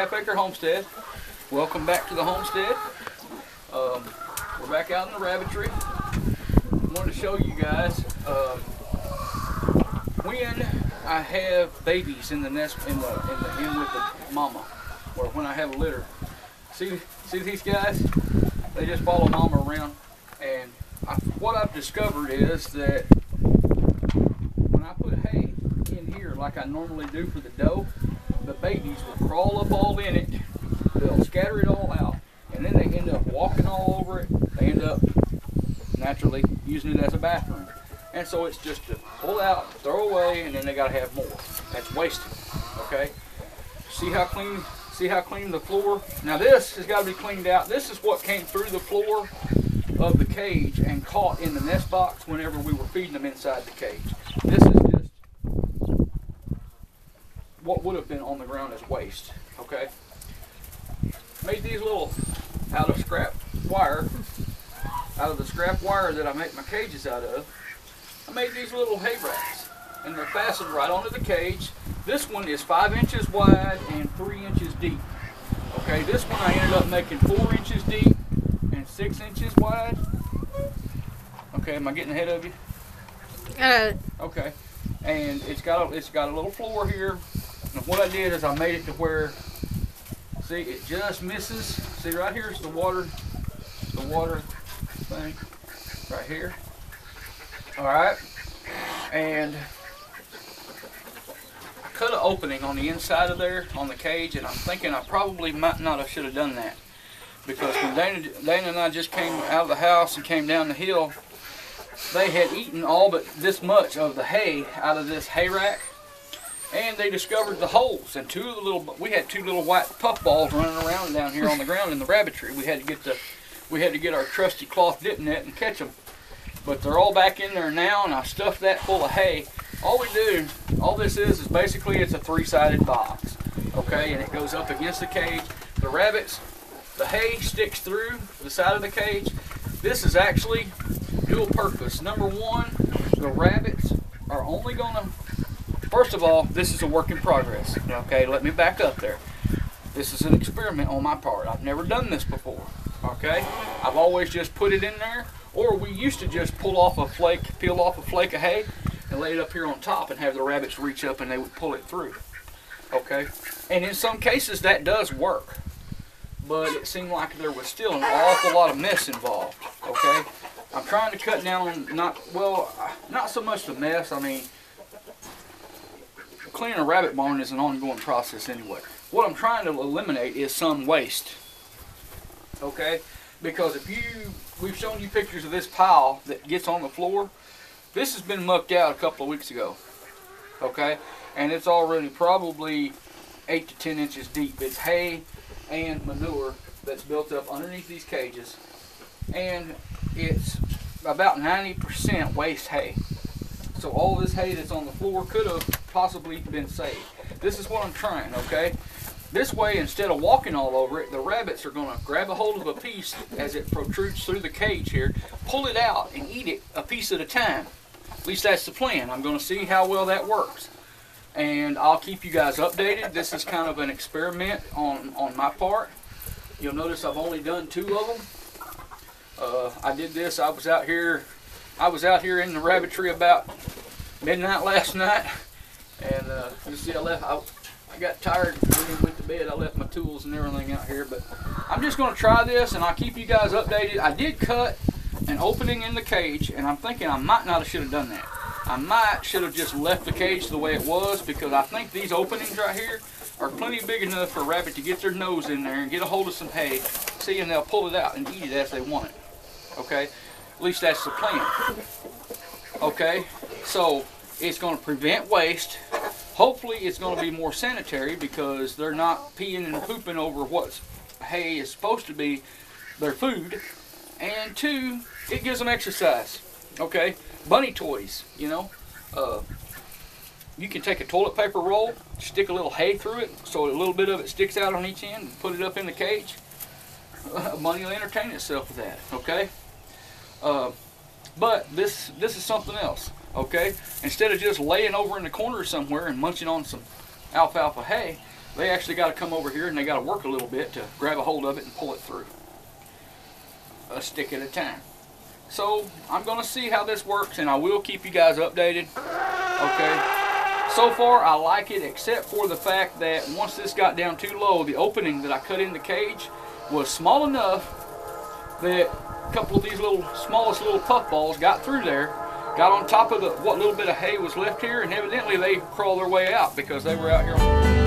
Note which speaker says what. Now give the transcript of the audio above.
Speaker 1: Half Acre Homestead. Welcome back to the homestead. We're back out in the rabbitry. I wanted to show you guys when I have babies in the nest in the hen with the mama, or when I have a litter. See these guys? They just follow mama around, and what I've discovered is that when I put hay in here like I normally do for the doe, the babies will crawl up all in it, they'll scatter it all out, and then they end up walking all over it. They end up naturally using it as a bathroom. And so it's just to pull out, throw away, and then they gotta have more. That's wasted, okay? See how clean the floor? Now this has gotta be cleaned out. This is what came through the floor of the cage and caught in the nest box whenever we were feeding them inside the cage. This is just what would have been on the ground as waste, okay? Made these little out of scrap wire, out of the scrap wire that I make my cages out of. I made these little hay racks, and they're fastened right onto the cage. This one is 5 inches wide and 3 inches deep. Okay, this one I ended up making 4 inches deep and 6 inches wide. Okay, am I getting ahead of you? Okay, and it's got a little floor here. And what I did is I made it to where, see, it just misses. See, right here's the water thing, right here. All right, and I cut an opening on the inside of there on the cage, and I'm thinking I probably might not have should have done that, because when Dana and I just came out of the house and came down the hill, they had eaten all but this much of the hay out of this hay rack. And they discovered the holes, and we had two little white puff balls running around down here on the ground in the rabbitry. We had to get our trusty cloth dip net and catch them. But they're all back in there now, and I stuffed that full of hay. All this is basically it's a three-sided box, okay? And it goes up against the cage. The hay sticks through the side of the cage. This is actually dual purpose. Number one, the rabbits are only gonna, first of all, this is a work in progress, okay? Let me back up there. This is an experiment on my part. I've never done this before, okay? I've always just put it in there, or we used to just peel off a flake of hay and lay it up here on top and have the rabbits reach up and they would pull it through, okay? And in some cases that does work, but it seemed like there was still an awful lot of mess involved, okay? I'm trying to cut down on, not so much the mess. I mean, cleaning a rabbit barn is an ongoing process anyway. What I'm trying to eliminate is some waste, okay? Because we've shown you pictures of this pile that gets on the floor. This has been mucked out a couple of weeks ago, okay? And it's already probably 8 to 10 inches deep. It's hay and manure that's built up underneath these cages, and it's about 90% waste hay. So all this hay that's on the floor could have possibly been saved. This is what I'm trying, okay? This way, instead of walking all over it, the rabbits are going to grab a hold of a piece as it protrudes through the cage here, pull it out, and eat it a piece at a time. At least that's the plan. I'm going to see how well that works. And I'll keep you guys updated. This is kind of an experiment on my part. You'll notice I've only done 2 of them. I did this, I was out here in the rabbitry about midnight last night, and you see I got tired when we went to bed. I left my tools and everything out here, but I'm just going to try this and I'll keep you guys updated. I did cut an opening in the cage, and I'm thinking I might not have should have done that. I might should have just left the cage the way it was, because I think these openings right here are plenty big enough for a rabbit to get their nose in there and get a hold of some hay, see, and they'll pull it out and eat it as they want it, okay? At least that's the plan, okay? So it's going to prevent waste. Hopefully it's going to be more sanitary, because they're not peeing and pooping over what hay is supposed to be their food. And 2, it gives them exercise, okay? Bunny toys, you know. You can take a toilet paper roll, stick a little hay through it so a little bit of it sticks out on each end, and put it up in the cage. A bunny will entertain itself with that, okay? But this is something else, okay? Instead of just laying over in the corner somewhere and munching on some alfalfa hay, they actually got to come over here and they got to work a little bit to grab a hold of it and pull it through. A stick at a time. So I'm going to see how this works, and I will keep you guys updated. Okay. So far I like it, except for the fact that once this got down too low, the opening that I cut in the cage was small enough that a couple of these smallest little puffballs got through there, got on top of what little bit of hay was left here, and evidently they crawled their way out because they were out here on